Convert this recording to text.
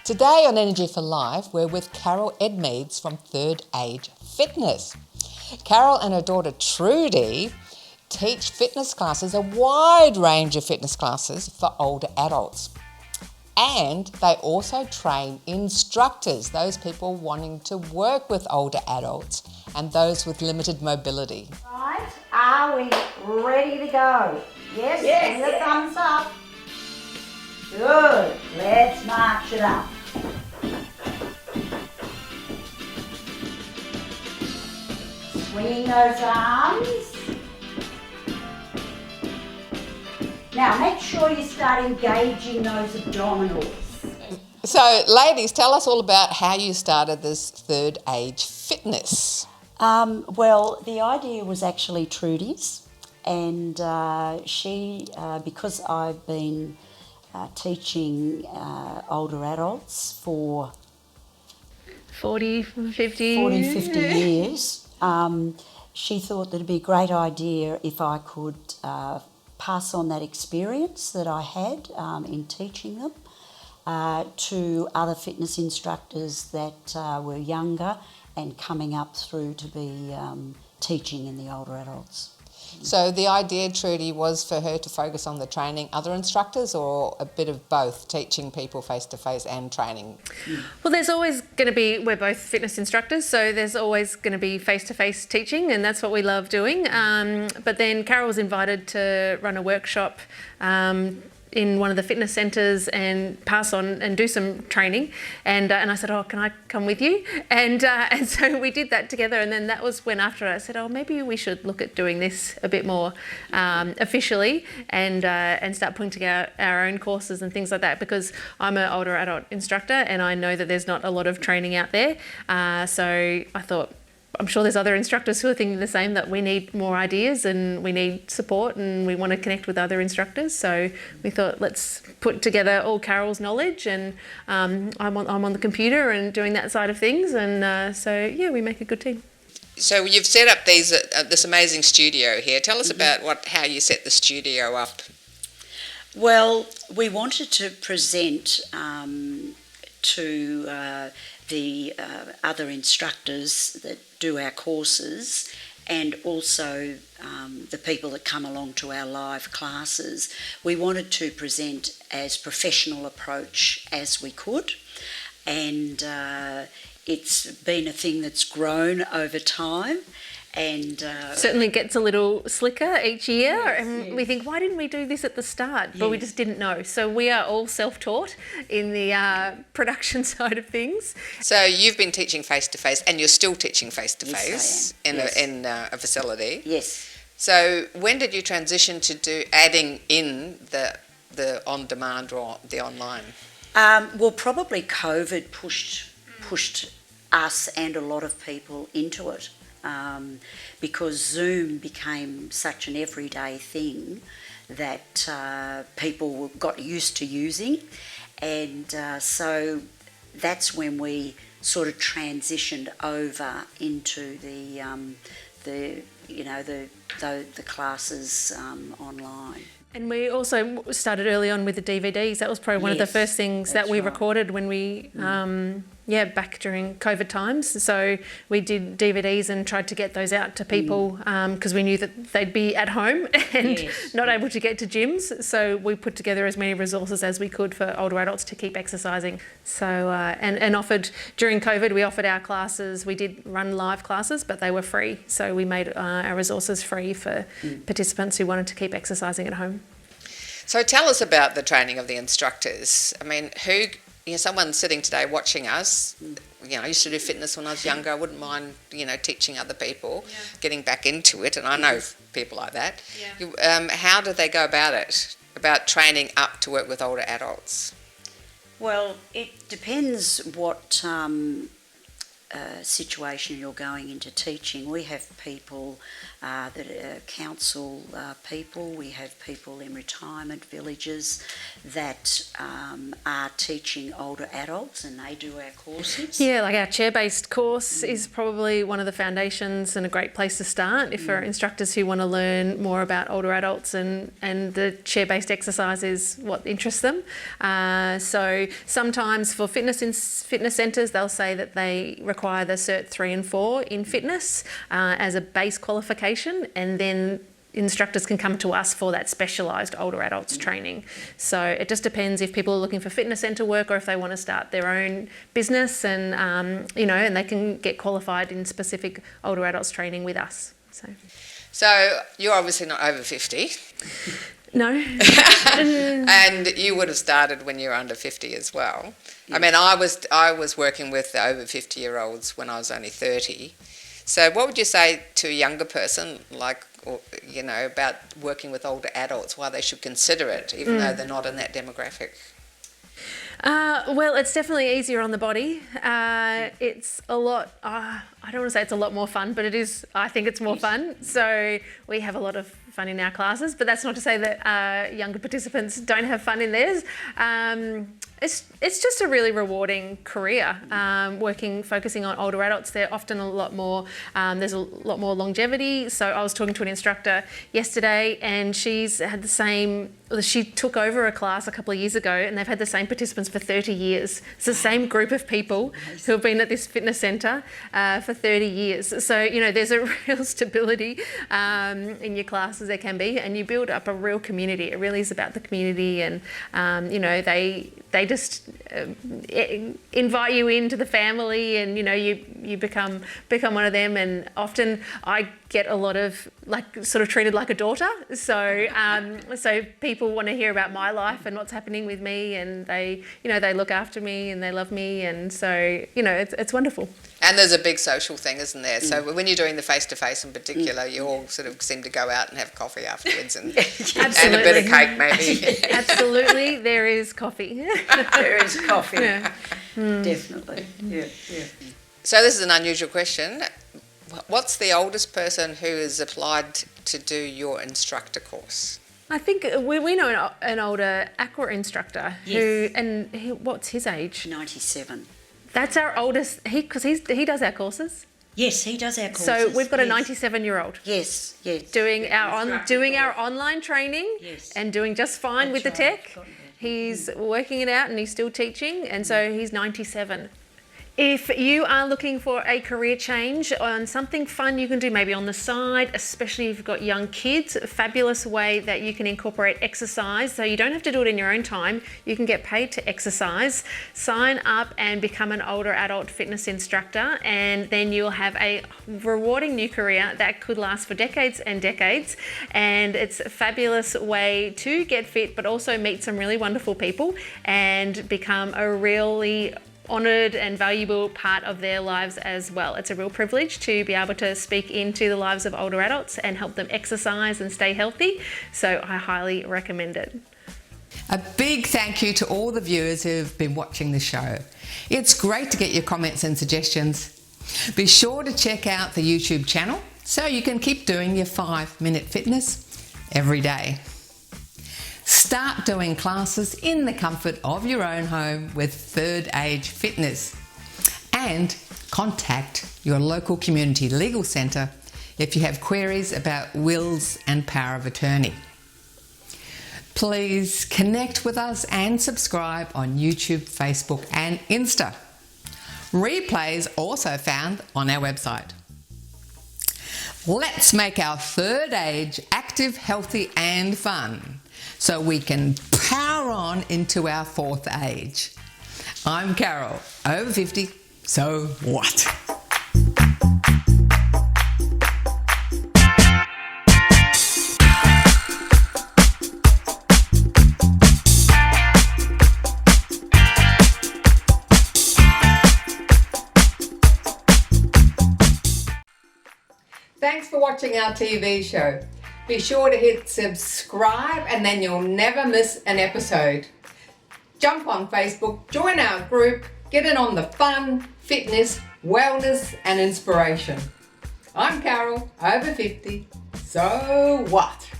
Today on Energy for Life, we're with Carol Edmeades from Third Age Fitness. Carol and her daughter Trudy teach fitness classes, a wide range of fitness classes for older adults. And they also train instructors, those people wanting to work with older adults and those with limited mobility. Right, are we ready to go? Yes, Yes. Give me a thumbs up. Good, let's march it up. Swinging those arms. Now make sure you start engaging those abdominals. So, ladies, tell us all about how you started this Third Age Fitness. Well, the idea was actually Trudy's, and she, because I've been teaching older adults for 40, 50 years, she thought that it'd be a great idea if I could pass on that experience that I had in teaching them to other fitness instructors that were younger and coming up through to be teaching in the older adults. So the idea, Trudy, was for her to focus on the training other instructors, or a bit of both, teaching people face-to-face and training? Well, there's always going to be, we're both fitness instructors, so there's always going to be face-to-face teaching, and that's what we love doing. But then Carol was invited to run a workshop in one of the fitness centres and pass on and do some training, and I said, oh, can I come with you? And so we did that together, and then that was when after I said, oh, maybe we should look at doing this a bit more officially and start putting together our own courses and things like that, because I'm an older adult instructor and I know that there's not a lot of training out there, so I thought, I'm sure there's other instructors who are thinking the same, that we need more ideas and we need support and we want to connect with other instructors. So we thought, let's put together all Carol's knowledge, and I'm on the computer and doing that side of things, and so yeah, we make a good team. So you've set up this amazing studio here. Tell us about how you set the studio up. Well, we wanted to present to the other instructors that do our courses, and also the people that come along to our live classes. We wanted to present as professional approach as we could, and it's been a thing that's grown over time. And certainly gets a little slicker each year, and yes. we think, why didn't we do this at the start? But we just didn't know. So we are all self-taught in the production side of things. So you've been teaching face-to-face, and you're still teaching face-to-face Yes, in a facility. Yes. So when did you transition to adding in the on-demand or the online? Well, probably COVID pushed us and a lot of people into it. Because Zoom became such an everyday thing that people got used to using, and so that's when we sort of transitioned over into the classes online. And we also started early on with the DVDs. That was probably one of the first things that we recorded when we, back during COVID times. So we did DVDs and tried to get those out to people because we knew that they'd be at home and not able to get to gyms. So we put together as many resources as we could for older adults to keep exercising. So, and offered, during COVID, we offered our classes. We did run live classes, but they were free. So we made our resources free for participants who wanted to keep exercising at home. So tell us about the training of the instructors. I mean, someone sitting today watching us, I used to do fitness when I was younger. I wouldn't mind, teaching other people, getting back into it, and I know people like that. Yeah. How do they go about it, about training up to work with older adults? Well, it depends what situation you're going into teaching, we have people that are council people, we have people in retirement villages that are teaching older adults, and they do our courses. Yeah, like our chair-based course is probably one of the foundations and a great place to start if for instructors who want to learn more about older adults, and the chair-based exercise is what interests them. So sometimes for fitness centres, they'll say that they require the Cert 3 and 4 in fitness as a base qualification, and then instructors can come to us for that specialised older adults training. So it just depends if people are looking for fitness centre work or if they want to start their own business, and and they can get qualified in specific older adults training with us. So you're obviously not over 50. No. And you would have started when you were under 50 as well. Yeah. I mean, I was working with the over 50-year-olds when I was only 30. So what would you say to a younger person, about working with older adults, why they should consider it, even though they're not in that demographic? Well, it's definitely easier on the body. It's a lot, I don't want to say it's a lot more fun, but it is, I think it's more fun. So we have a lot of fun in our classes, but that's not to say that younger participants don't have fun in theirs. It's just a really rewarding career, focusing on older adults. They're often a lot more, there's a lot more longevity. So I was talking to an instructor yesterday, and she took over a class a couple of years ago, and they've had the same participants for 30 years. It's the same group of people who have been at this fitness centre for 30 years. So, there's a real stability in your classes, there can be, and you build up a real community. It really is about the community, and, they just invite you into the family, and you become one of them. And often I get a lot of sort of treated like a daughter. So people want to hear about my life and what's happening with me, and they look after me and they love me, and so it's wonderful. And there's a big social thing, isn't there? So when you're doing the face-to-face in particular, you all sort of seem to go out and have coffee afterwards, and and a bit of cake maybe. Absolutely, there is coffee. There is coffee. Yeah. Definitely. Yeah. So this is an unusual question. What's the oldest person who has applied to do your instructor course? I think we know an older aqua instructor what's his age? 97. That's our oldest, because he does our courses. Yes, he does our courses. So we've got a 97-year-old. Yes. Doing our online training, and doing just fine with the tech. He's working it out, and he's still teaching, and so he's 97. If you are looking for a career change on something fun you can do maybe on the side, especially if you've got young kids, a fabulous way that you can incorporate exercise. So you don't have to do it in your own time. You can get paid to exercise. Sign up and become an older adult fitness instructor, and then you'll have a rewarding new career that could last for decades and decades. And it's a fabulous way to get fit, but also meet some really wonderful people and become a really honoured and valuable part of their lives as well. It's a real privilege to be able to speak into the lives of older adults and help them exercise and stay healthy. So I highly recommend it. A big thank you to all the viewers who've been watching the show. It's great to get your comments and suggestions. Be sure to check out the YouTube channel so you can keep doing your 5-minute fitness every day. Start doing classes in the comfort of your own home with Third Age Fitness, and contact your local community legal centre if you have queries about wills and power of attorney. Please connect with us and subscribe on YouTube, Facebook and Insta. Replays also found on our website. Let's make our third age active, healthy and fun, so we can power on into our fourth age. I'm Carol, over 50, so what? Thanks for watching our TV show. Be sure to hit subscribe, and then you'll never miss an episode. Jump on Facebook, join our group, get in on the fun, fitness wellness and inspiration. I'm Carol, over 50. So what?